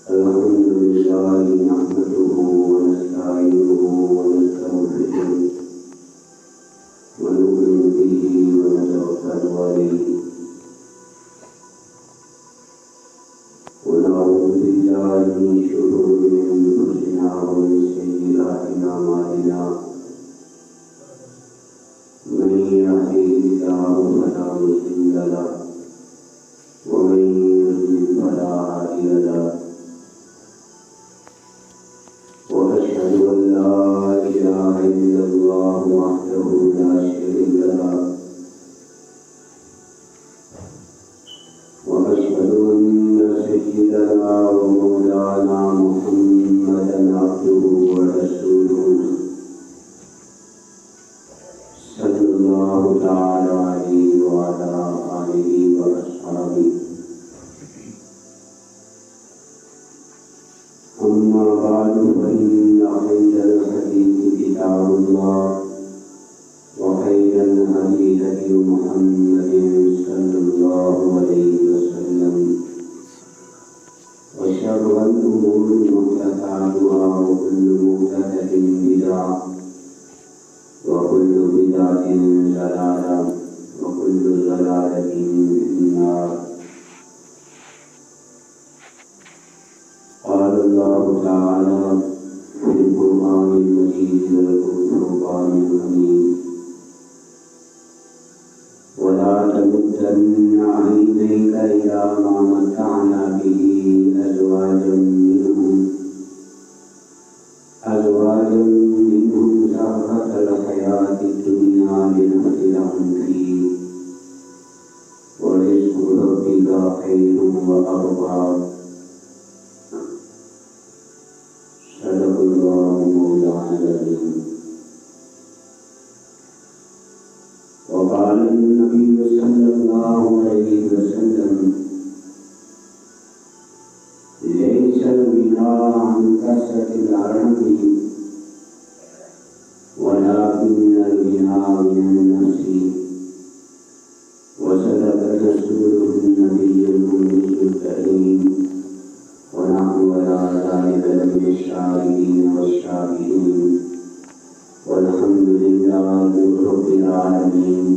الحمد لله نحمده ونستعينه ونستغفره ونؤمن به ونتوكل عليه ونعوذ بالله من شرور أنفسنا ومن سيئات أعمالنا من يهده الله فلا مضل له ومن يضلل فلا هادي له وأشهد أن لا إله إلا الله وحده لا شريك له وأشهد أن سيدنا ومولانا محمدا عبده ورسوله صلى الله تعالى عليه وعلى آله وأصحابه أما بعد فإن خير الحديث كتاب الله وخير الهدي هدي محمد صلى الله عليه وسلم وشر الأمور محدثاتها وكل محدثة بدعة وكل بدعة ضلالة وكل ضلالة في النار. قال الله تعالى في القرآن المجيد والفرقان الحميد ولا تمدن عينيك إلى ما متعنا به أزواجا منهم زهرة الحياة الدنيا لنفتنهم فيه ورزق ربك خير وأرضى. صدق الله مولانا العظيم. وقال النبي صلى الله عليه وسلم ليس الغنى عن كثرة العرب ولكن الغنى من النفس. وصدق رسوله النبي الأمي الكريم ونحن على ذلك من الشاهدين والشاكرين والحمد لله رب العالمين.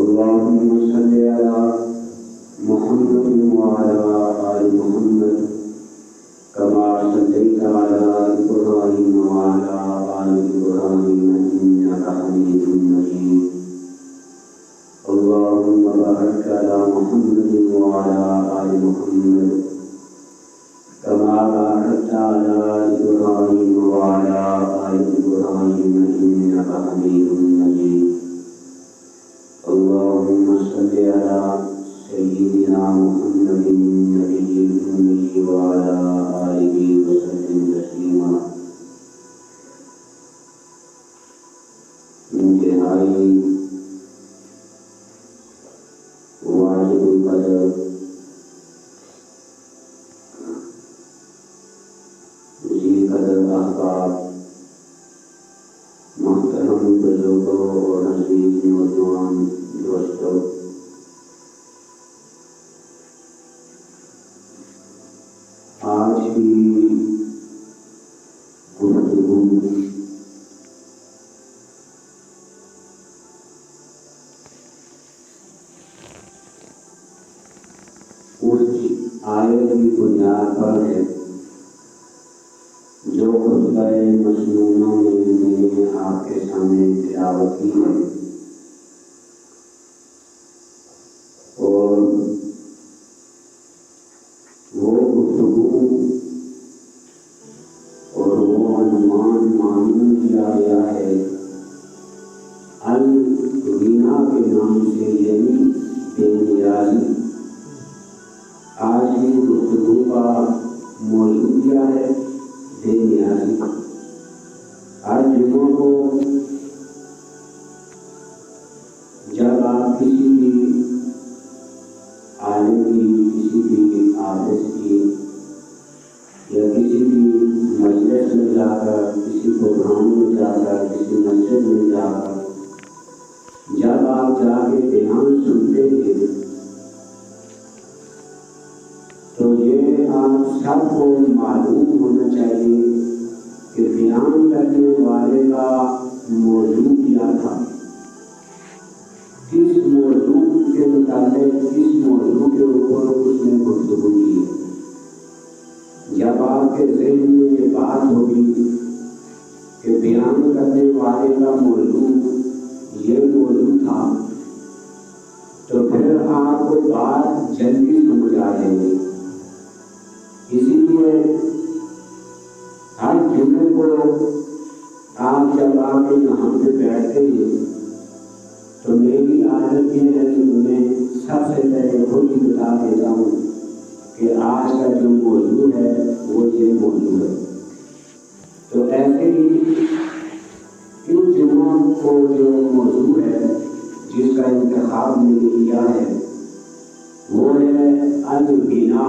اللهم صل على محمد وعلى آل محمد كما صليت على إبراهيم وعلى آل إبراهيم إنك حميد مجيد. اللهم بارك على محمد وعلى آل محمد كما باركت على إبراهيم وعلى آل إبراهيم إنك حميد مجيد. اللهم صل على سيدنا محمد النبي الأمي وعلى آله وسلم تسليما. انتہائی واجب القدر ذی قدر احباب محترم بزرگوں اور عزیز نوجوان دوستوں، آج کی گفتگو اس آیت کی بنیاد پر ہے جو خطبہ مسنونہ میں نے آپ کے سامنے تلاوت کی ہے، اور وہ گفتگو اور وہ عنوان معلوم کیا گیا ہے الغنا کے نام سے، یعنی بے نیازی۔ آج کی گفتگو کا موضوع کیا ہے؟ بے نیازی۔ ہر جمعہ کو معلوم ہونا چاہیے کہ بیان کرنے والے کا موضوع کیا تھا، کس موضوع کے متعلق، کس موضوع کے اوپر اس نے گفتگو کی۔ جب آپ کے ذہن میں یہ بات ہوگی کہ بیان کرنے والے کا موضوع یہ موضوع تھا، تو پھر آپ کو بات جلدی سمجھ آ جائے گی۔ اسی لیے ہر جمعے کو آپ جب آ کے یہاں پہ بیٹھتے ہیں تو میری عادت یہ ہے کہ انہیں سب سے پہلے خود ہی بتا دیتا ہوں کہ آج کا جو موضوع ہے وہ یہ موضوع ہے۔ تو ایسے ہی ان جمعوں کو جو موضوع ہے جس کا انتخاب میں نے کیا ہے وہ ہے الغنا،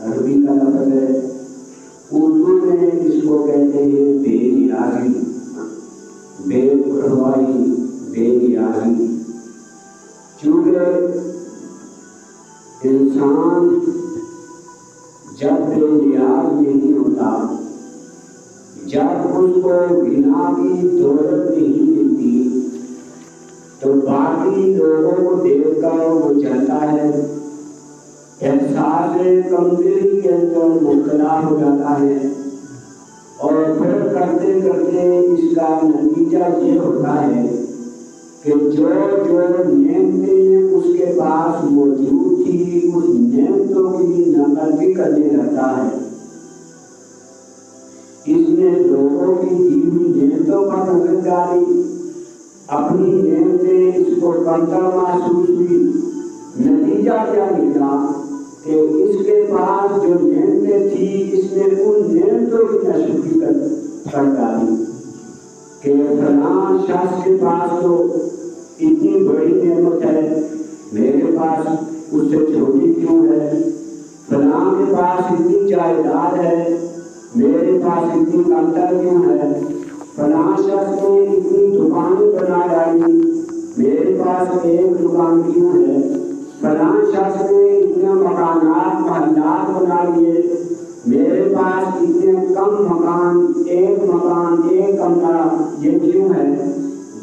عربی کا لفظ ہے، اردو میں اس کو کہتے ہیں بے نیازی، بے پرواہی، بے نیازی۔ چونکہ انسان جب بے نیاز نہیں ہوتا، جب اس کو غنا کی دولت نہیں ملتی، تو باقی لوگوں کو دیکھ کر وہ چلتا ہے، احساس کمزوری کے اندر مبتلا ہو جاتا ہے، اور پھر کرتے کرتے اس کا نتیجہ یہ ہوتا ہے کہ جو نعمتیں اس کے پاس موجود تھی اس نعمتوں کی ناقدری کرنے لگتا ہے۔ اس نے لوگوں کی دی ہوئی نعمتوں پر نظر ڈالی، اپنی نعمتیں اس کو کمتر محسوس ہوئی، نتیجہ کیا نکلا کہ اس کے پاس جو نعمتیں تھیں اس نے ان نعمتوں کی ناشکری کر ڈالی کہ فلاں شخص کے پاس تو اتنی بڑی نعمت ہے، میرے پاس اس سے چھوٹی کیوں ہے، فلاں کے پاس اتنی جائیداد ہے، میرے پاس اتنی کمتر کیوں ہے، فلاں شخص نے اتنی دکانیں بنا ڈالی، میرے پاس ایک دکان کیوں ہے، فلاں شخص نے اتنے مکانات محلات بنا لیے، میرے پاس اتنے کم مکان، ایک مکان ایک کمرہ، یہ کیوں ہے۔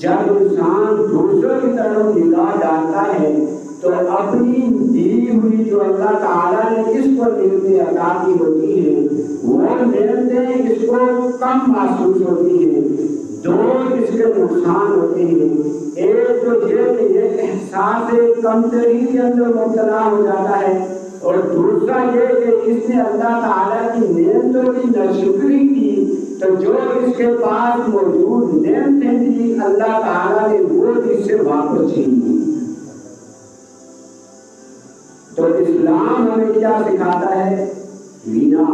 جب انسان دوسروں کی طرف نگاہ ڈالتا ہے تو اپنی دی ہوئی جو اللہ تعالیٰ نے اس کو نعمتیں عطا کی ہوتی ہیں وہ نعمتیں اس کو کم محسوس ہوتی ہیں۔ دو اس کے نقصان ہوتے ہیں، ایک تو یہ کہ یہ احساس کمتری کے اندر مبتلا ہو جاتا ہے، اور دوسرا یہ کہ اس نے اللہ تعالیٰ کی نعمتوں کی ناشکری کی تو جو اس کے پاس موجود نعمتیں تھیں اللہ تعالیٰ نے وہ اس سے واپس چھین لی۔ تو اسلام ہمیں کیا سکھاتا ہے؟ غنا۔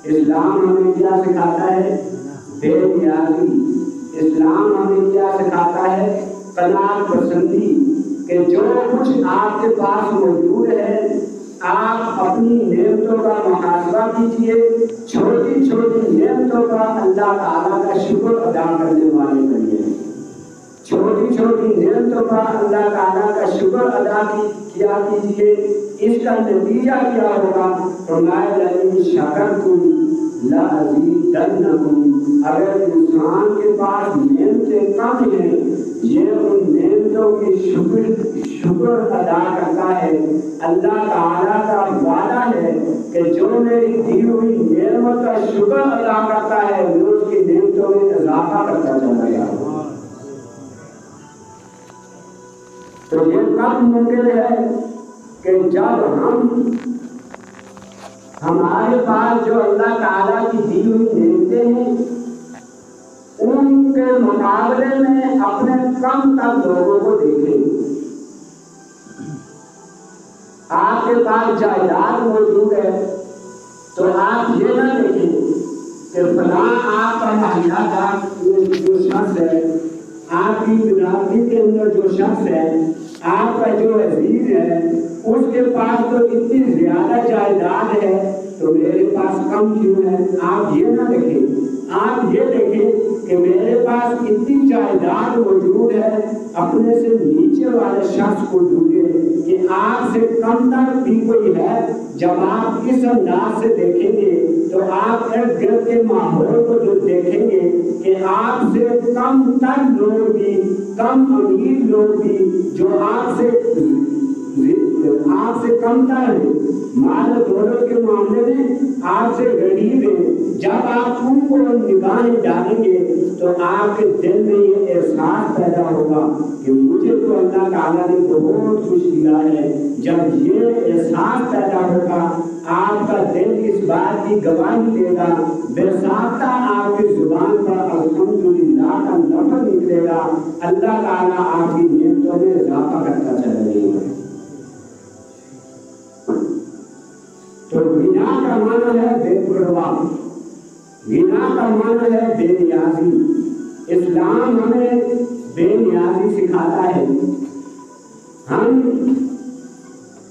اسلام ہمیں کیا سکھاتا ہے؟ بے نیازی۔ اسلام ہمیں کیا سکھاتا ہے؟ قناعت پسندی، کہ جو کچھ آپ کے پاس موجود ہے آپ اپنی نعمتوں کا محاسبہ کیجیے، چھوٹی چھوٹی نعمتوں کا اللہ تعالیٰ کا شکر ادا کرنے والے بنیے، چھوٹی چھوٹی نعمتوں کا اللہ تعالیٰ کا شکر ادا کیا کیجیے۔ اس کا نتیجہ کیا ہوگا؟ فرمایا لئن شکرتم لأزیدنکم، اگر انسان کے پاس نعمتیں کم ہیں یہ ان نعمتوں کی شکر ادا کرتا ہے، اللہ تعالیٰ کا وعدہ ہے کہ جو میری دی ہوئی نعمت کا شکر ادا کرتا ہے میں اس کی نعمتوں میں اضافہ کرتا چلا گیا۔ تو یہ کب ممکن ہے کہ جب ہمارے پاس جو اللہ تعالیٰ کی دی ہوئی نعمتیں ہیں ان کے مقابلے میں اپنے کم تر لوگوں کو دیکھیں۔ آپ کے پاس جائیداد موجود ہے تو آپ یہ نہ دیکھیں کہ فلاں آپ کا محلہ دار جو شخص ہے، آپ کی برادری کے اندر جو شخص ہے، آپ کا جو عزیز ہے اس کے پاس تو اتنی زیادہ جائیداد ہے تو میرے پاس کم کیوں ہے۔ آپ یہ نہ دیکھیں، آپ یہ دیکھیں کہ میرے پاس اتنی جائیداد موجود ہے، اپنے سے نیچے والے شخص کو ڈھونڈے کہ آپ سے کم تر بھی کوئی ہے جب آپ اس انداز سے دیکھیں گے تو آپ ارد گرد کے ماحول کو جو دیکھیں گے کہ آپ سے کم تر لوگ بھی، کم امیر لوگ بھی جو آپ سے کم تر ہیں، مال و دولت کے معاملے میں آپ سے غریب ہیں، جب آپ ان کو نگاہیں ڈالیں گے تو آپ کے دل میں یہ احساس پیدا ہوگا کہ مجھے تو اللہ تعالیٰ نے بہت کچھ دیا ہے۔ جب یہ احساس پیدا ہوگا آپ کا دل اس بات کی گواہی دے گا، بساختہ آپ کی زبان پر الحمدللہ کا لفظ نکلے گا، اللہ تعالیٰ آپ کی نعمتوں میں اضافہ کرتا چلے گا۔ تو غنا کا معنی ہے بے پرواہ، غنا کا معنی ہے بے نیازی۔ اسلام ہمیں بے نیازی سکھاتا ہے۔ ہم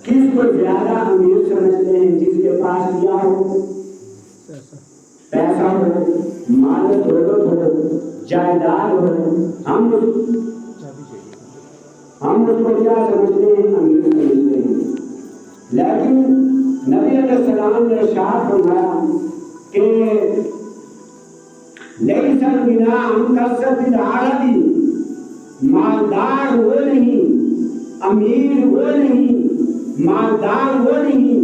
کس کو زیادہ امیر سمجھتے ہیں؟ جس کے پاس کیا ہو، پیسہ ہو، مال و دولت ہو، جائیداد ہو، ہم اس کو کیا سمجھتے ہیں؟ امیر سمجھتے ہیں۔ لیکن نبی علیہ السلام نے ارشاد فرمایا کہ لیس الغنی عن کثرۃ العرب، مالدار وہ نہیں، امیر وہ نہیں، مالدار وہ نہیں،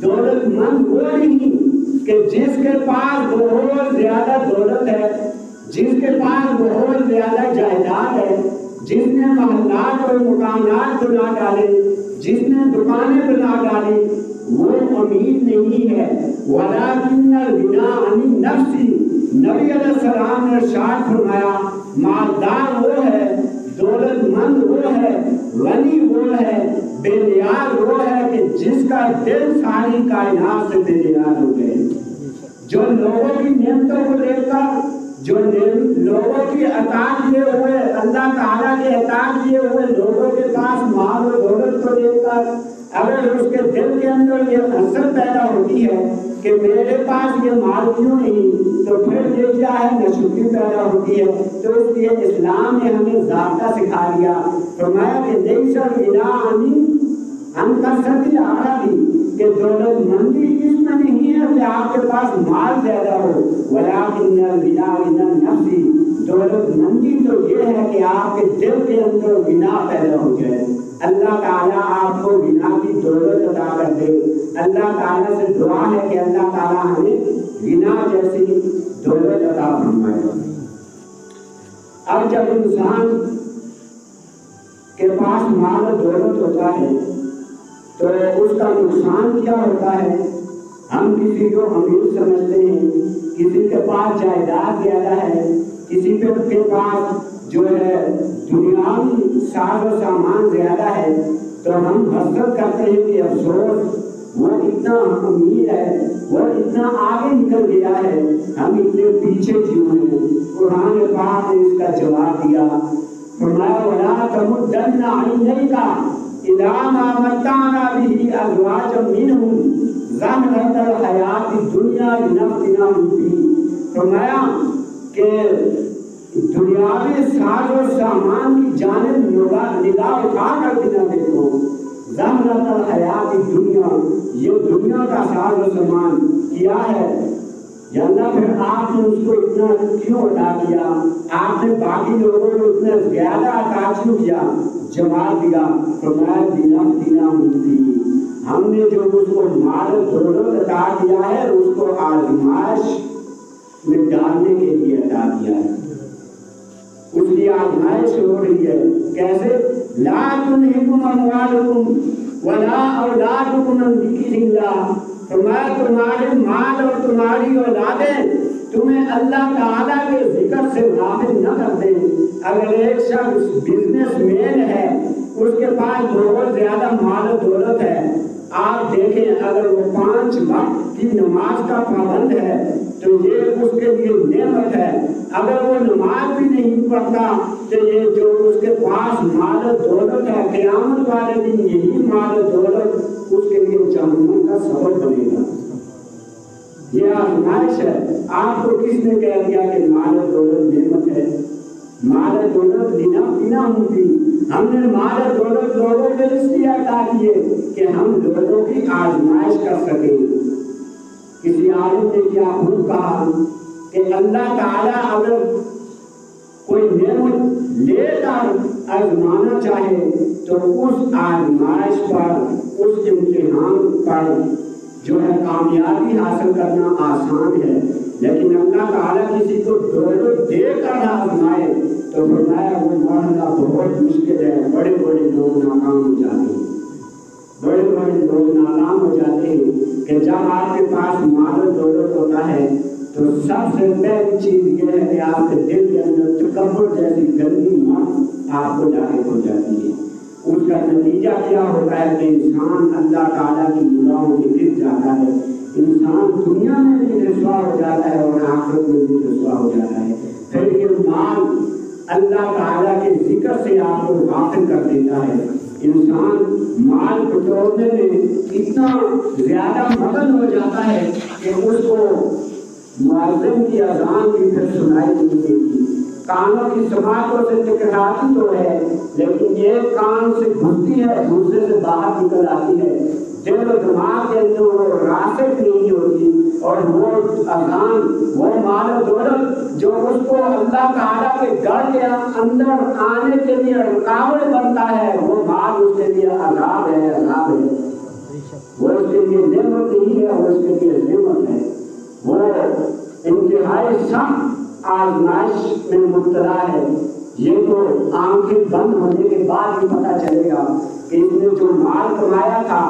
دولت مند وہ نہیں کہ جس کے پاس بہت زیادہ دولت ہے، جس کے پاس بہت زیادہ جائیداد ہے، جس نے محلات اور مکانات بنا ڈالے، جس نے دکانیں بنا ڈالی، وہ امیر نہیں ہے۔ وَلَٰكِنَّ الْغِنَىٰ عَنِ النَّفْسِ، نبی علیہ السلام نے ارشاد فرمایا مالدار وہ ہے، دولت مند وہ ہے، غنی وہ ہے، بے نیاز وہ ہے کہ جس کا دل ساری کائنات سے بے نیاز ہو گئے، جو لوگوں کی نعمتوں کو دیکھ کر، جو لوگوں کی عطا کیے ہوئے، اللہ تعالیٰ کے عطا کیے ہوئے لوگوں کے پاس مال و دولت کو دیکھ کر اگر اس کے دل کے اندر یہ حسرت پیدا ہوتی ہے کہ میرے پاس یہ مال کیوں نہیں، تو پھر یہ کیا ہے؟ ناشکری پیدا ہوتی ہے۔ تو اس لیے اسلام نے ہمیں ضابطہ سکھا دیا، فرمایا کہ لیس الغنی عن کثرۃ العرب، کہ دولت مندی اس میں نہیں ہے کہ آپ کے پاس مال زیادہ ہو، ولکن الغنی عن النفس، دولت مندی تو یہ ہے کہ آپ کے دل کے اندر غنا پیدا ہو جائے۔ اللہ تعالیٰ آپ کو غنا کی دولت عطا کر دے۔ اللہ تعالیٰ سے دعا ہے کہ اللہ تعالیٰ ہمیں غنا جیسی دولت عطا فرمائے۔ اب جب انسان کے پاس مال و دولت ہوتا ہے تو اس کا نقصان کیا ہوتا ہے؟ ہم کسی کو امیر سمجھتے ہیں، کسی کے پاس جائیداد زیادہ ہے، کسی کے پاس جو ہے دنیاوی ساز و سامان زیادہ ہے، تو ہم حسرت کرتے ہیں کہ افسوس وہ اتنا امیر ہے، وہ اتنا آگے نکل گیا ہے، ہم اتنے پیچھے کیوں ہیں؟ قرآن پاک نے اس کا جواب دیا، فرمایا وَلَا تَمُدَّنَّ عَيْنَيْكَ إِلَىٰ مَا مَتَّعْنَا بِهِ أَزْوَاجًا مِّنْهُمْ زَهْرَةَ الْحَيَاةِ الدُّنْيَا لِنَفْتِنَهُمْ فِيهِ، فرمایا کہ دنیاوی ساز و سامان کی جانب نگاہ اٹھا کر بھی نہ دیکھو، زَهْرَةَ الْحَيَاةِ الدُّنْيَا، یہ دنیا کا ساز و سامان کیا ہے، یا اللہ پھر آپ نے اس کو اتنا کیوں عطا کیا؟ آپ نے باقی لوگوں کو اتنا زیادہ عطا کیوں کیا؟ جواب دیا، فرمایا لِنَفْتِنَهُمْ فِيهِ، ہم نے جو اس کو مال و دولت عطا کیا ہے اس کو آزمائش میں ڈالنے کے لیے عطا کیا ہے، اس کی آزمائش ہو رہی ہے۔ کیسے؟ لا تلہکم اموالکم ولا اولادکم عن ذکر اللہ، فرمایا تمہارے مال اور تمہاری اولادیں تمہیں اللہ تعالیٰ کے ذکر سے غافل نہ کر دیں۔ اگر ایک شخص بزنس مین ہے، اس کے پاس بہت زیادہ مال و دولت ہے، آپ دیکھیں اگر وہ 5 وقت کی نماز کا پابند ہے تو یہ اس کے لیے نعمت ہے، اگر وہ نماز بھی نہیں پڑھتا تو یہ جو اس کے پاس مال و دولت ہے، قیامت والے دن یہی مال و دولت اس کے لیے جہنم کا سبب بنے گا۔ یہ آزمائش ہے۔ آپ کو کس نے کہہ دیا کہ مال و دولت نعمت ہے؟ مال و دولت لِنَفْتِنَهُمْ فِيهِ، ہم نے مال دولت لوگوں کے اس لیے عطا کیے کہ ہم لوگوں کی آزمائش کر سکیں۔ کسی عالم نے کیا خوب کہا کہ اللہ تعالیٰ اگر کوئی نعمت لے کر آزمانا چاہے تو اس آزمائش پر، اس امتحان پر جو ہے کامیابی حاصل کرنا آسان ہے، لیکن اللہ تعالیٰ کسی کو دولت دے کر آزمائے تو فرمایا وہ مرنا بہت مشکل ہے۔ بڑے بڑے لوگ ناکام ہو جاتے ہیں، بڑے بڑے لوگ ناکام ہو جاتے ہیں کہ جب آپ کے پاس مال و دولت ہوتا ہے تو سب سے پہلی چیز یہ ہے کہ آپ کے دل کے اندر تکبر جیسی گندی مت آپ کو لاحق ہو جاتی ہے۔ اس کا نتیجہ کیا ہوتا ہے کہ انسان اللہ تعالیٰ کی نگاہوں میں گر جاتا ہے، انسان دنیا میں بھی رسوا ہو جاتا ہے اور آخرت میں بھی رسوا ہو جاتا ہے۔ پھر یہ مال اللہ تعالیٰ کے ذکر سے آپ کو غافل کر دیتا ہے۔ انسان مال بٹورنے میں اتنا زیادہ مگن ہو جاتا ہے کہ اس کو مؤذن کی اذان بھی پھر سنائی نہیں دیتی، کانوں کی سماعتوں سے ٹکراتی تو ہے لیکن ایک کان سے گھستی ہے دوسرے سے باہر نکل آتی ہے، دل و دماغ کے اندر وہ راسخ نہیں ہوتی، اور وہ اذان، وہ مال و دولت جو اس کو اللہ تعالیٰ کے گھر کے اندر آنے کے لیے رکاوٹ بنتا ہے، وہ مال اس کے لیے عذاب ہے، عذاب ہے۔ وہ اس کے لیے نعمت نہیں ہے، وہ اس کے لیے نعمت ہے۔ وہ انتہائی سخت آزمائش میں مبتلا ہے۔ یہ تو آنکھیں بند ہونے کے بعد ہی پتہ چلے گا کہ اس نے جو مال کمایا تھا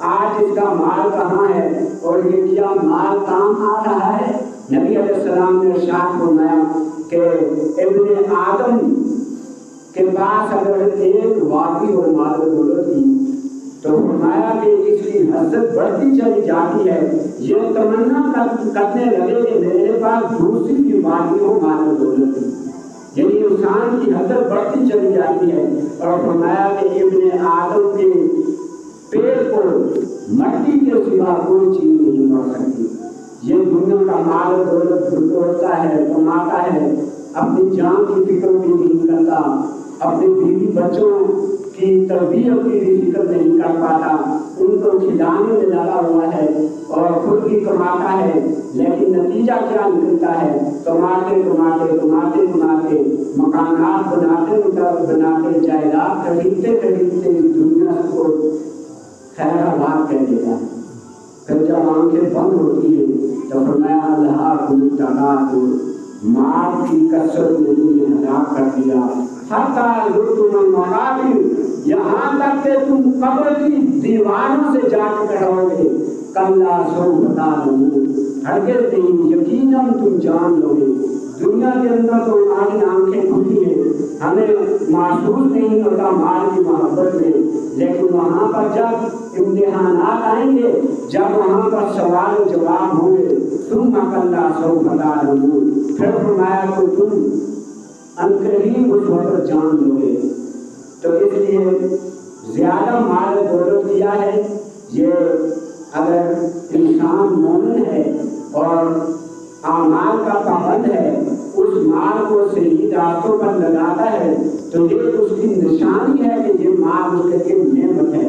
آج اس کا مال کہاں ہے اور یہ کیا مال کام آ رہا ہے۔ نبی علیہ السلام نے ارشاد فرمایا کہ ابن آدم کے پاس اگر ایک واقعی ہو مال و دولت کی تو فرمایا کہ اس کی حسرت بڑھتی چلی جاتی ہے، یہ تمنا کرنے لگے کہ میرے پاس دوسری بھی واقعی ہو مال و دولت کی، یعنی انسان کی حسرت بڑھتی چلی جاتی ہے۔ اور فرمایا کہ ابن آدم کے پیٹ کو مٹی کے سوا کوئی چیز نہیں بڑھ سکتی۔ یہ دنیا کا مال و دولت بٹورتا ہے، کماتا ہے، اپنی جان کی فکر بھی نہیں کرتا، اپنے بیوی بچوں کی تربیت کی بھی فکر نہیں کر پاتا، ان کو کھلانے میں لگا ہوا ہے اور خود بھی کماتا ہے، لیکن نتیجہ کیا نکلتا ہے؟ کماتے کماتے کماتے کماتے مکانات بناتے جائیداد خریدتے خریدتے اس دنیا کو خیر آباد کہہ دیتا ہے۔ پھر جب آنکھیں بند ہوتی ہے تو فرمایا اللہ کو مال کی کثرت نے تمہیں ہلاک کر دیا، حتی زرتم المقابر، یہاں تک کہ تم قبر کی دیواروں سے جا کے کہو گے کلا سوف تعلمون، ہرگز نہیں، یقیناً تم جان لو گے۔ دنیا کے اندر تو ہماری آنکھیں کھلی ہیں، ہمیں محسوس نہیں ہوتا مال کی محبت میں، لیکن وہاں پر جب امتحانات آئیں گے، جب وہاں پر سوال و جواب ہوں گے، ثم کلا سوف تعلمون، پھر فرمایا تو تم عنقریب اس وقت جان لو گے۔ تو اس لیے زیادہ مال دولت کیا ہے، یہ اگر انسان مومن ہے اور اعمال کا پابند ہے، اس مال کو صحیح راستوں پر لگاتا ہے تو یہ اس کی نشانی ہے کہ یہ مال اس کے لیے نعمت ہے،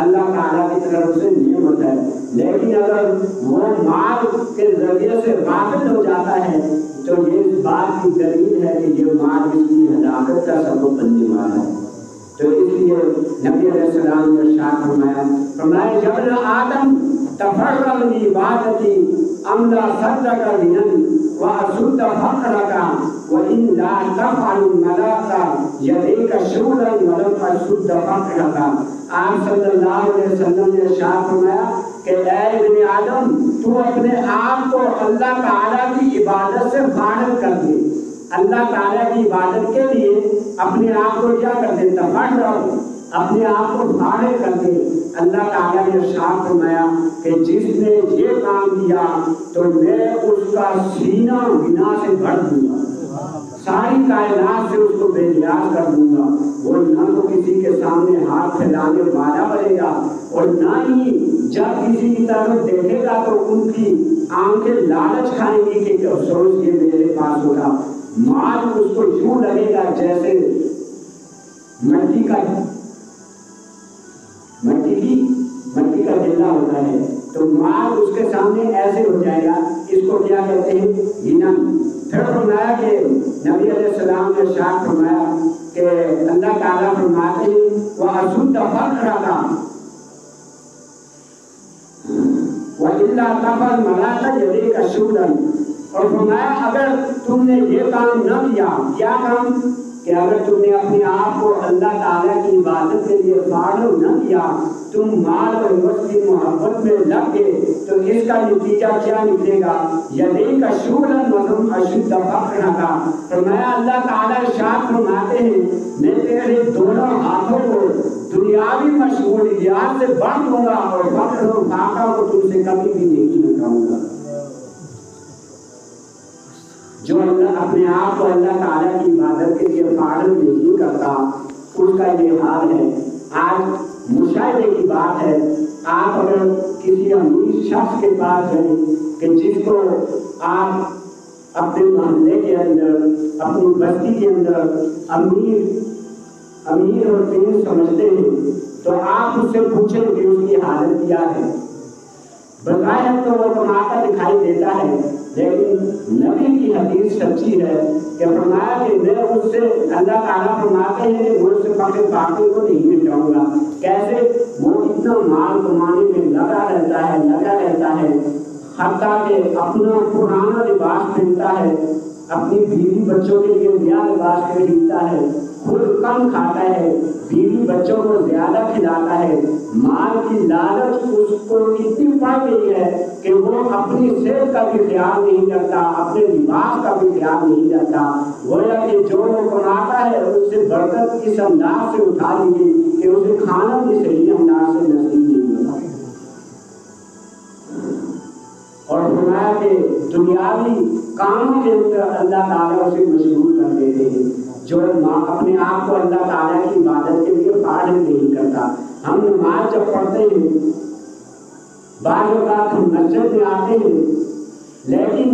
اللہ تعالیٰ کی طرف سے نعمت ہے۔ لیکن اگر وہ مال کے ذریعے سے غافل ہو جاتا ہے تو یہ اس بات کی دلیل ہے کہ یہ مال اس کی ہلاکت کا سبب بننے والا ہے۔ تو اس لیے نبی علیہ السلام نے ارشاد فرمایا جب آدم تفرغ لعبادتی املا صدق غنى واسد فقرك وان لا تفعل ملأت يديك شغلا ولم تسد فقرك۔ آپ صلی اللہ علیہ وسلم نے ارشاد فرمایا کہ اے ابن آدم، تو اپنے آپ کو اللہ تعالیٰ کی عبادت سے فارغ کر دے، اللہ تعالیٰ کی عبادت کے لیے اپنے آپ کو کیا کر دے؟ تفرغ، اپنے آپ کو فارغ کر دے۔ اللہ تعالیٰ نے ارشاد فرمایا کہ جس نے یہ کام کیا تو میں اس کا سینہ گناہ سے بھر دوں گا، ساری کائنات سے اس کو بے نیاز کر دوں گا، وہ نہ تو کسی کے سامنے ہاتھ پھیلانے والا بنے گا اور نہ ہی جب کسی کی طرف دیکھے گا تو ان کی آنکھیں لالچ کھائیں گی کہ افسوس یہ میرے پاس ہوگا۔ مال اس کو یوں لگے گا جیسے مٹی کا ڈلا ہوتا ہے تو مال اس کے سامنے ایسے ہو جائے گا. اس کو کیا کہتے ہیں؟ غنم. پھر فرمایا کہ نبی علیہ السلام نے ارشاد فرمایا کہ اللہ تعالیٰ فرماتے ہیں وَأَشُدَّ فَقْرَكَ وَإِلَّا تَفْعَلْ مَلَاكَ يَدَيْكَ شُغْلًا. اور فرمایا اگر تم نے یہ کام نہ کیا، کیا کام؟ کہ اگر تم نے اپنے آپ کو اللہ تعالیٰ کی عبادت کے لیے فارغ نہ کیا، تم مال اور عوض کی محبت میں لگ گئے، تو اس کا نتیجہ کیا نکلے گا؟ یدیک شغلا وتم اشد فقرک. فرمایا اللہ تعالیٰ ارشاد فرماتے ہیں میں تیرے دونوں ہاتھوں کو دنیاوی مشغولیات سے بڑھ دوں گا اور فقر و فاقہ کو تم سے کبھی بھی نہیں چھڑاؤں گا. جو اپنے آپ کو اللہ تعالیٰ کی عبادت کے لیے فارغ نہیں کرتا اس کا یہ حال ہے. آج مشاہدے کی بات ہے، آپ اگر کسی امیر شخص کے پاس جائیں کہ جس کو آپ اپنے محلے کے اندر، اپنی بستی کے اندر امیر اور تیز سمجھتے ہیں، تو آپ اس سے پوچھیں کہ اس کی حالت کیا ہے. بظاہر تو وہ کماتا دکھائی دیتا ہے، لیکن نبی کی حدیث سچی ہے کہ فرمایا کہ میں اس سے، اللہ تعالیٰ فرماتے ہیں وہ اس سے فقر فاقے کو نہیں مٹاؤں گا. کیسے؟ وہ اتنا مال کمانے میں لگا رہتا ہے حتیٰ کہ اپنا پرانا لباس پہنتا ہے، اپنی بیوی بچوں کے لیے نیا لباس خریدتا ہے، خود کم کھاتا ہے، بیوی بچوں کو زیادہ کھلاتا ہے. مال کی لالچ اس کو اتنی پڑ گئی ہے کہ وہ اپنی صحت کا بھی خیال نہیں رکھتا، اپنے لباس کا بھی خیال نہیں رکھتا. گویا کہ جو وہ کماتا ہے اس سے برکت اس انداز سے اٹھا لی گئی کہ اسے کھانا بھی صحیح انداز سے نصیب نہیں ہوتا. اور فرمایا کہ دنیاوی کاموں کے اندر اللہ تعالیٰ اسے مشغول کر دیتے ہیں. جو اپنے آپ کو اللہ تعالیٰ کی عبادت کے لیے فارغ نہیں کرتا. ہم نماز جب پڑھتے ہیں، بعض اوقات ہم مسجد میں آتے ہیں، لیکن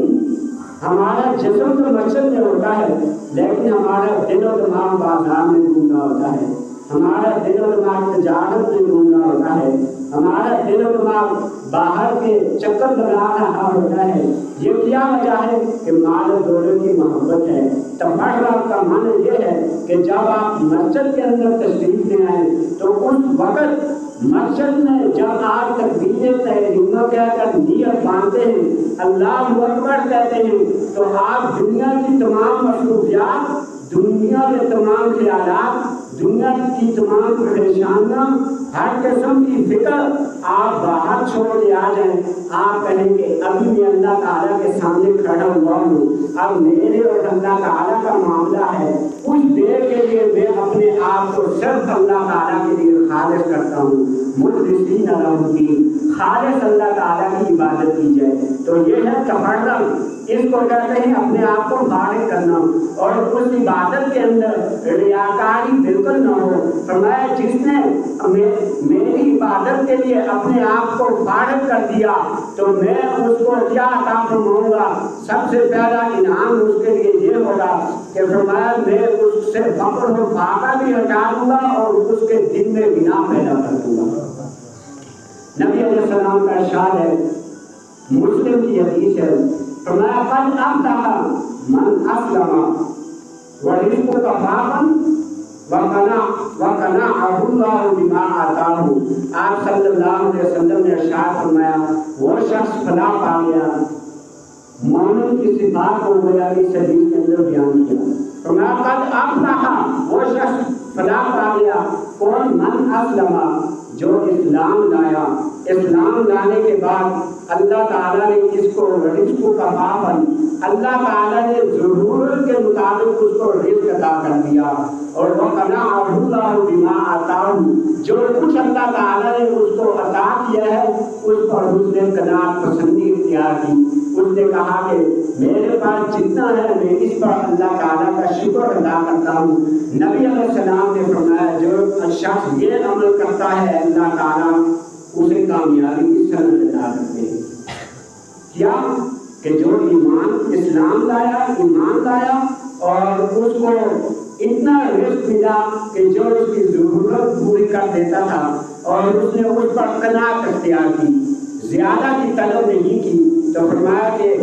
ہمارا جسم تو مسجد میں ہوتا ہے لیکن ہمارا دل و دماغ بازار میں گھومنا ہوتا ہے، ہمارا دل و دماغ تجارت میں گھومنا ہوتا ہے، ہمارا دل و دماغ باہر کے چکر لگا رہا ہوتا ہے. یہ کیا وجہ ہے؟ کہ مال و دولت کی محبت ہے. تفرق کا معنی یہ ہے کہ جب آپ مسجد کے اندر تشریف لے آئیں تو اس وقت مسجد میں جب آپ تکبیر تحریمہ کہہ کر نیت باندھتے ہیں، اللہ اکبر کہتے ہیں، تو آپ دنیا کی تمام مصروفیات، دنیا کے تمام خیالات، دنیا کی تمام پریشانیاں، ہر قسم کی فکر آپ باہر چھوڑ کے آ جائیں. آپ کہیں کہ ابھی میں اللہ تعالیٰ کے سامنے کھڑا ہوا ہوں، اب میرے اور اللہ تعالیٰ کا معاملہ ہے. کچھ دیر کے لیے میں اپنے آپ کو صرف اللہ تعالیٰ کے لیے خالص کرتا ہوں. مخلصین لہ الدین، خالص اللہ تعالیٰ کی عبادت کی جائے. تو یہ ہے تفرق. اس کو کہتے ہیں اپنے آپ کو فارغ کرنا، اور اس عبادت کے اندر ریاکاری بالکل نہ ہو. فرمایا جس نے میری عبادت کے لیے اپنے آپ کو فارغ کر دیا تو میں اس کو کیا عطا فرماؤں گا؟ سب سے پہلا انعام اس کے لیے یہ ہوگا کہ فرمایا میں اس سے فقر و فاقہ بھی ہٹا دوں گا اور اس کے دل میں غنا پیدا کر دوں گا. نبی علیہ السلام کا ارشاد ہے، مسلم کی حدیث ہے، فرمایا قد افلح من اسلم ورزق کفافا وقنعه اللہ بما آتاہ. آپ صلی اللہ علیہ وسلم نے ارشاد فرمایا وہ شخص فلاح پا گیا. مومن کی صفات کو گویا اس حدیث کے اندر بیان کیا. فرمایا قد افلح، وہ شخص فلاح پا گیا. کون؟ من اسلم، جو اسلام لایا. اسلام لانے کے بعد اللہ تعالیٰ نے اس کو رزق کفافا، اللہ تعالیٰ نے ضرورت کے مطابق اس کو رزق عطا کر دیا. اور وقنعه اللہ بما آتاہ، جو کچھ اللہ تعالیٰ نے اس کو عطا کیا ہے اس پر اس نے قناعت پسندی اختیار کی. اس نے کہا کہ میرے پاس جتنا ہے میں اس پر اللہ تعالیٰ کا شکر ادا کرتا ہوں. نبی علیہ السلام نے فرمایا جو شخص یہ عمل کرتا ہے اللہ تعالیٰ اسے کامیابی کی سند عطا کرتے ہیں. کیا؟ کہ جو اسلام لایا، ایمان لایا اور اس کو اتنا رزق ملا کہ جو اس کی ضرورت پوری کر دیتا تھا، اور اس نے اس پر قناعت اختیار کی، زیادہ کی طلب نہیں کی، تو فرمایا کہ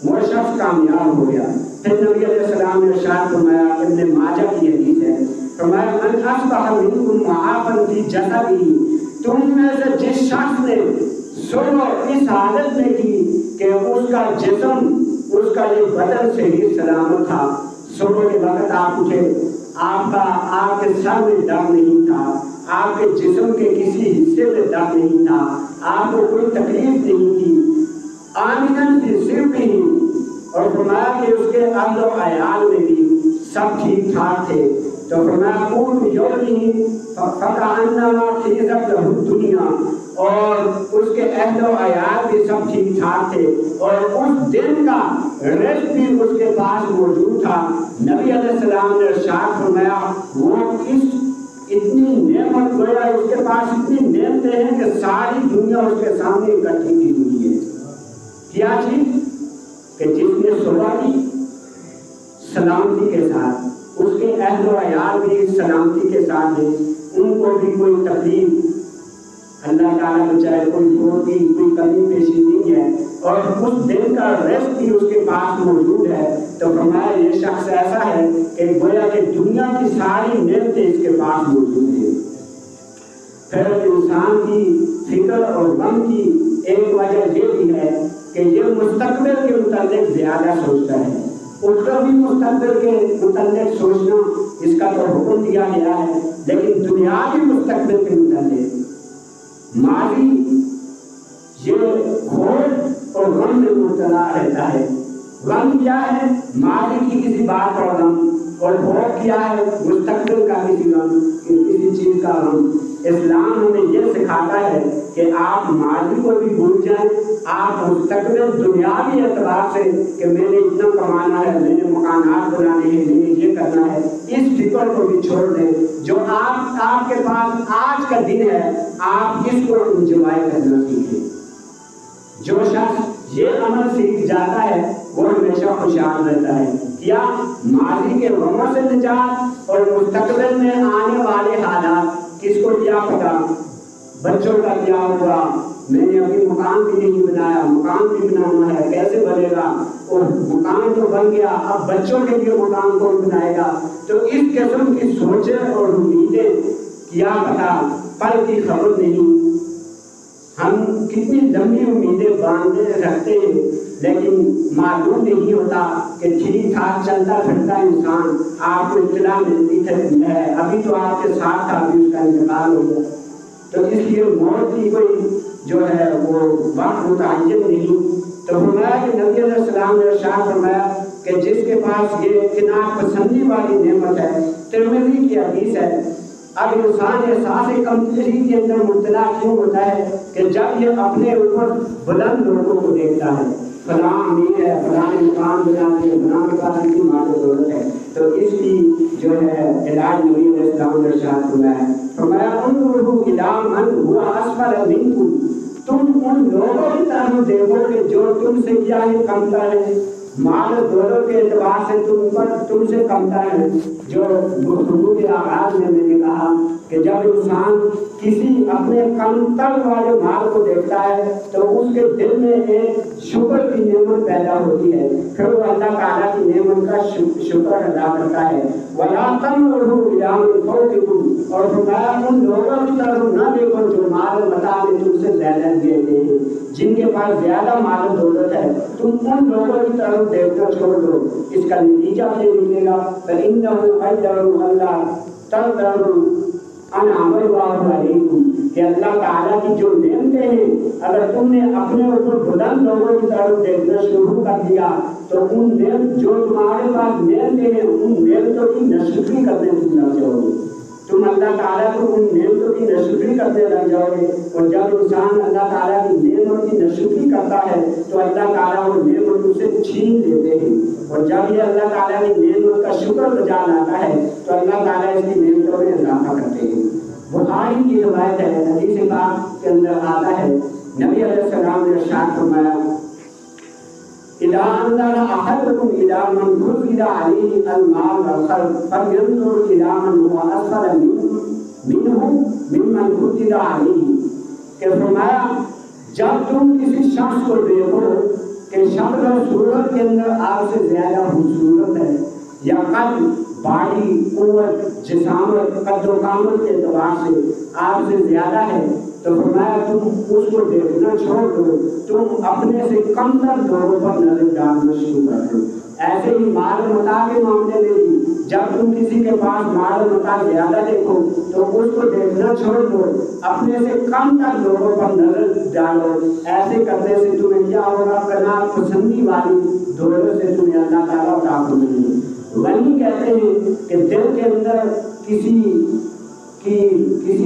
وہ شخص کامیاب ہو گیا۔ پھر نبی علیہ السلام نے ارشاد فرمایا، ابن ماجہ کی حدیث ہے، فرمایا من اصبح منکم معافا فی جسدہ، تم میں سے جس شخص نے صبح اس حالت میں کی کہ اس کا جسم، اس کا یہ بدن صحیح سلامت تھا، صبح کے وقت آپ اٹھے، آپ کے سر میں درد نہیں تھا، آپ کے جسم کے کسی حصے میں درد نہیں تھا، آپ کو کوئی تکلیف نہیں تھی، آمناً فی صحبہ، اور فرمایا کہ اس کے اہل و عیال میں بھی سب ٹھیک ٹھاک تھے، تو فرمایا قوم یومہ فکأنما خیزت لہ الدنیا، اور اس کے اہل و عیال بھی سب ٹھیک ٹھاک تھے، اور اس دن کا رزق بھی اس کے پاس موجود تھا۔ نبی علیہ السلام نے ارشاد فرمایا وہ اتنی نعمت گویا اس کے پاس اتنی نعمتیں ہیں کہ ساری دنیا اس کے سامنے اکٹھی کی ہوئی ہے۔ کیا چیز؟ کہ جس نے صبح کی سلامتی کے ساتھ، اس کے اہل و عیال بھی سلامتی کے ساتھ ہیں، ان کو بھی کوئی تکلیف اللہ تعالیٰ بچائے، کوئی فوت کی کوئی کمی پیشی نہیں ہے، اور اس دن کا رزق بھی اس کے پاس موجود ہے، تو فرمایا یہ شخص ایسا ہے کہ گویا کہ دنیا کی ساری نعمتیں اس کے پاس موجود ہیں۔ پھر انسان کی فکر اور غم کی ایک وجہ یہ بھی ہے کہ یہ مستقبل کے متعلق زیادہ سوچتا ہے، اس کا بھی مستقبل کے متعلق سوچنا اس کا تو حکم دیا گیا ہے، لیکن دنیاوی مستقبل کے متعلق ماضی یہ خوف اور غم میں مبتلا رہتا ہے۔ غم کیا ہے؟ ماضی کی کسی بات کا غم، اور خوف کیا ہے؟ مستقبل کا کسی غم، کسی چیز کا غم۔ اسلام ہمیں یہ سکھاتا ہے کہ آپ ماضی کو بھی بھول جائیں، آپ مستقبل دنیاوی اعتبار سے کہ میں نے اتنا کمانا ہے، میں نے مکانات بنانے ہیں، میں نے یہ کرنا ہے، اس فکر کو بھی چھوڑ دیں۔ جو آپ کے پاس آج کا دن ہے، آپ اس کو انجوائے کرنا سیکھیں۔ جو شخص یہ عمل سیکھ جاتا ہے وہ ہمیشہ خوشحال رہتا ہے۔ کیا؟ ماضی کے غموں سے نجات، اور مستقبل میں آنے والے حالات کس کو کیا پتا؟ بچوں کا کیا ہوگا، میں نے ابھی مکان بھی نہیں بنایا، مکان بھی بنانا ہے، کیسے بنے گا؟ اور مکان تو بن گیا، اب بچوں کے لیے مکان کون بنائے گا؟ تو اس قسم کی سوچیں اور امیدیں کیا پتا پل کی خبر نہیں۔ ہم کتنی لمبی امیدیں باندھے رکھتے ہیں، لیکن معلوم نہیں ہوتا کہ ٹھیک ٹھاک چلتا پھرتا انسان آپ کو اطلاع ملتی ہے ابھی تو آپ کے ساتھ تھا، ابھی اس کا انتقال ہو گیا۔ تو اس لیے موت کی کوئی جو ہے وہ وقت متعین نہیں۔ تو فرمایا کہ نبی علیہ السلام نے ارشاد فرمایا کہ جس کے پاس یہ قناعت پسندی والی نعمت ہے، ترمذی کی حدیث ہے، اب انسان احساس کمتری کے اندر مبتلا کیوں ہوتا ہے کہ جب یہ اپنے اوپر بلند لوگوں کو دیکھتا ہے، فلاں امیر ہے، فلاں مکان بناتے ہیں، فلاں کے پاس اتنی مال و دولت ہے، تو اس کی جو ہے علاج نبی علیہ السلام نے ارشاد فرمایا انظروا الی من هو اسفل منکم، تم ان لوگوں کی طرف دیکھو کہ جو تم سے کیا ہے کمتر ہے، مال و دولت کے اعتبار سے تم سے کمتر ہے۔ جو گفتگو کے آغاز میں نے کہا کہ جب انسان کسی اپنے کمتر والے مال کو دیکھتا ہے تو اس کے دل میں ایک شکر کی نعمت پیدا ہوتی ہے، پھر وہ اللہ تعالیٰ کی نعمت کا شکر ادا کرتا ہے۔ وَلَا تَنظُرُوا إِلَىٰ مَن فَوْقِكُمْ، اور فرمایا ان لوگوں کی طرف نہ دیکھو جو مال و متاع میں تم سے زیادہ دیتے ہیں، جن کے پاس زیادہ مال و دولت ہے، تم ان لوگوں کی طرف دیکھنا چھوڑ دو۔ اس کا نتیجہ یہ نکلے گا فَإِنَّهُ أَجْدَرُ أَلَّا تَقْدَرُوا أَنْعَمَ اللَّهُ عَلَيْكُمْ، کہ اللہ تعالیٰ کی جو نعمتیں ہیں اگر تم نے اپنے اوپر بلند لوگوں کی طرف دیکھنا شروع کر دیا تو ان نعمت جو تمہارے پاس نعمتیں ہیں ان نعمتوں کی ناشکری کرنے تم لگ جاؤ گے، تم اللہ تعالیٰ کو ان نعمتوں کی ناشکری کرنے لگ جاؤ گے۔ اور جب انسان اللہ تعالیٰ کی نعمت کی ناشکری کرتا ہے تو اللہ تعالیٰ وہ نعمت اسے چھین لیتے ہیں، اور جب یہ اللہ تعالیٰ کی نعمت کا شکر بجا لاتا ہے تو اللہ تعالیٰ اس کی نعمتوں میں اضافہ کرتے ہیں۔ بخاری کی روایت ہے، حدیث پاک کے اندر آتا ہے نبی علیہ السلام نے ارشاد فرمایا اذا انظر احدكم الى من غضب عليه المال والخلق فلينظر الى من هو اسفل منه ممن غضب عليه. کہ فرمایا جب تم کسی شخص کو دیکھو کہ شکل و صورت کے اندر آپ سے زیادہ خوبصورت ہے یا قد باڑی قوت جسامت قد و قامت کے اعتبار سے آپ سے زیادہ ہے تو فرمایا تم اس کو دیکھنا چھوڑ دو, تم اپنے سے کمتر لوگوں پر نظر ڈالنا شروع کر دو. ایسے ہی مال متا کے معاملے میں بھی جب تم کسی کے پاس مال متا زیادہ دیکھو تو اس کو دیکھنا چھوڑ دو, اپنے سے کم تر لوگوں پر نظر ڈالو. ایسے کرنے سے تمہیں کیا ہوگا, قناعت پسندی والی دولت سے تمہیں اللہ تعالیٰ عطا فرمائیں گے. وہی کہتے ہیں کہ دل کے اندر کسی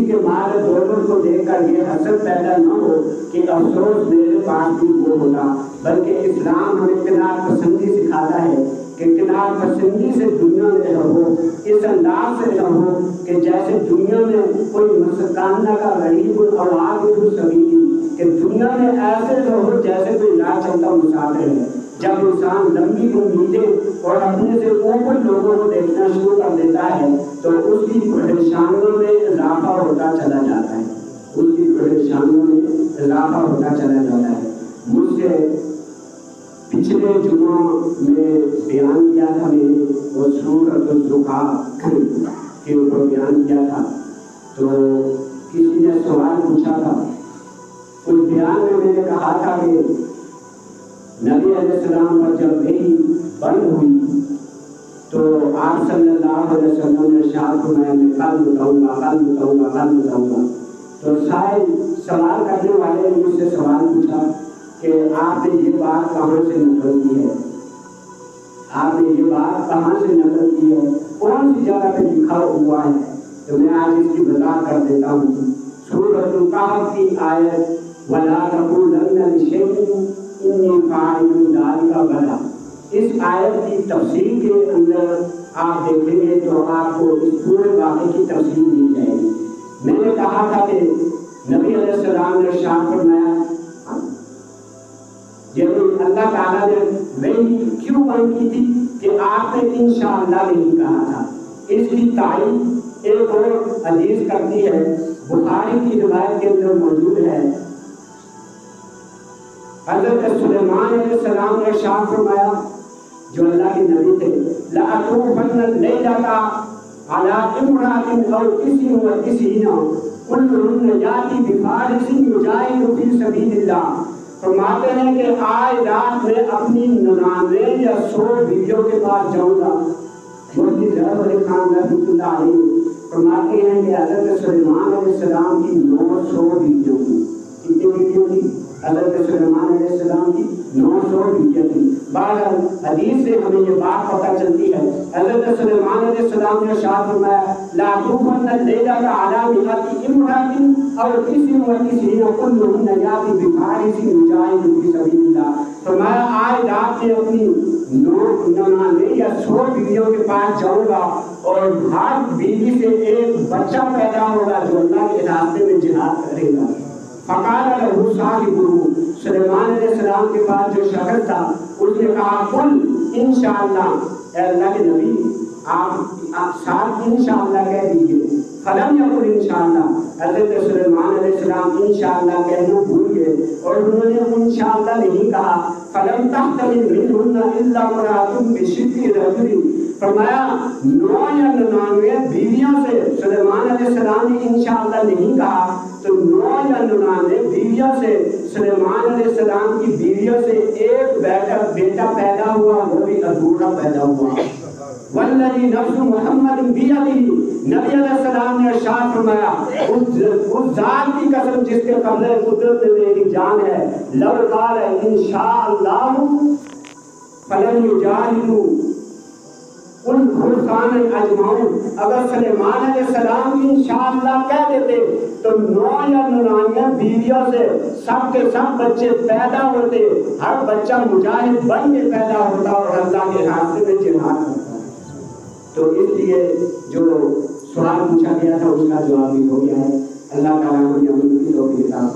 کے مال دولت کو دیکھ کر یہ حسد پیدا نہ ہو کہ افسوس میرے پاس بھی وہ ہوتا, بلکہ اسلام ہمیں قناعت پسندی سکھاتا ہے کہ قناعت پسندی سے دنیا میں رہو, اس انداز سے رہو کہ جیسے دنیا میں کوئی مسکانہ کا غریب الاوعاد السبیل, کہ دنیا میں ایسے رہو جیسے کوئی لا چلتا مسافر ہے. جب انسان لمبی امیدیں اور اپنے سے اوپر لوگوں کو دیکھنا شروع کر دیتا ہے تو اس کی پریشانیوں میں اضافہ ہوتا چلا جاتا ہے, اس کی پریشانیوں میں اضافہ ہوتا چلا جاتا ہے. مجھ سے پچھلے جمعہ میں بیان کیا تھا, میں نے وہ سورۃ الزخرف کے اوپر بیان کیا تھا, تو کسی نے سوال پوچھا تھا. اس بیان میں نے کہا تھا کہ نبی علیہ السلام پر جب وحی بند ہوئی تو آپ صلی اللہ علیہ وسلم نے ارشاد فرمایا میں کل بتاؤں گا. تو شاید سوال کرنے والے نے مجھ سے سوال پوچھا کہ آپ نے یہ بات کہاں سے نقل کی ہے, کون سی جگہ پہ لکھا ہوا ہے. تو میں آج اس کی وضاحت کر دیتا ہوں. سورۃ الکہف کی آیت وَلَا تَقُولَنَّ لِشَيْءٍ إِنِّي فَاعِلٌ ذَلِكَ غَدًا, اس آیت کی تفسیر کے اندر آپ دیکھیں گے تو آپ کو اس پورے واقعے کی تفسیر مل جائے گی. میں نے کہا تھا کہ نبی علیہ السلام نے ارشاد فرمایا جب اللہ تعالیٰ نے وحی کیوں بند کی تھی کہ آپ نے انشاءاللہ نہیں کہا تھا. اس کی تائید ایک اور حدیث کرتی ہے, بخاری کی روایت کے اندر موجود ہے. حضرت سلیمان علیہ السلام نے ارشاد فرمایا, جو اللہ کے نبی تھے, لَأَطُوفَنَّ اللَّيْلَةَ عَلَىٰ امْرَأَةٍ أَوْ تِسْعٍ وَتِسْعِينَ كُلُّهُنَّ يَأْتِي بِفَارِسٍ يُجَاهِدُ فِي سَبِيلِ اللَّهِ. فرماتے ہیں کہ آج رات میں اپنی 99 یا 100 بیویوں کے پاس جاؤں گا. مفتی ظفر علی خان رحمۃ اللہ علیہ فرماتے ہیں کہ حضرت سلیمان علیہ السلام کی 900 بیویوں کی, کتنی بیویوں کی؟ حضرت سلیمان علیہ السلام کی 900 بیویاں تھیں. بہرحال حدیث سے ہمیں یہ بات پتہ چلتی ہے. حضرت سلیمان علیہ السلام نے ارشاد فرمایا لا تُوفَنَّ اللَّيْلَةَ عَلَىٰ مِئَةِ امْرَأَةٍ أَوْ تِسْعٍ وَتِسْعِينَ كُلُّهُنَّ يَأْتِي بِفَارِسٍ يُجَاهِدُ فِي سَبِيلِ اللَّهِ. فرمایا آج رات میں اپنی 99 یا 100 بیویوں کے پاس جاؤں گا اور ہر بیوی سے ایک بچہ پیدا ہوگا جو اللہ کے راستے میں جہاد کرے گا. فقال له صاحبه, سلیمان علیہ السلام کے پاس جو شخص تھا اس نے کہا قل انشاءاللہ, اے اللہ کے نبی آپ ساتھ انشاءاللہ کہہ دیجئے. فلم یقل انشاءاللہ, حضرت سلیمان علیہ السلام انشاءاللہ کہنا بھول گئے اور انہوں نے انشاءاللہ نہیں کہا. فلم تحتمل منهن الا امرأة بشق رجل, فرمایا 9 یا 99 بیویوں سے سلیمان علیہ السلام نے انشاءاللہ نہیں کہا تو 9 یا 99 بیویوں سے سلیمان علیہ السلام کی بیویوں سے ایک بیٹا پیدا ہوا, وہ بھی ادھورا پیدا ہوا. والذی نفس محمد بیدہ, نبی علیہ السلام نے ارشاد فرمایا اس ذات کی قسم جس کے قبضہ قدرت میں میری جان ہے, لو قال انشاءاللہ فلن یجاہدوا ان فرسان اجمعون, اگر سلیمان علیہ السلام انشاءاللہ کہہ دیتے تو 9 یا 99 بیویوں سے سب کے سب بچے پیدا ہوتے, ہر بچہ مجاہد بن کے پیدا ہوتا اور اللہ کے راستے میں جہاد کرتا. تو اس لیے جو سوال پوچھا گیا تھا اس کا جواب بھی ہو گیا ہے. اللہ تعالیٰ کو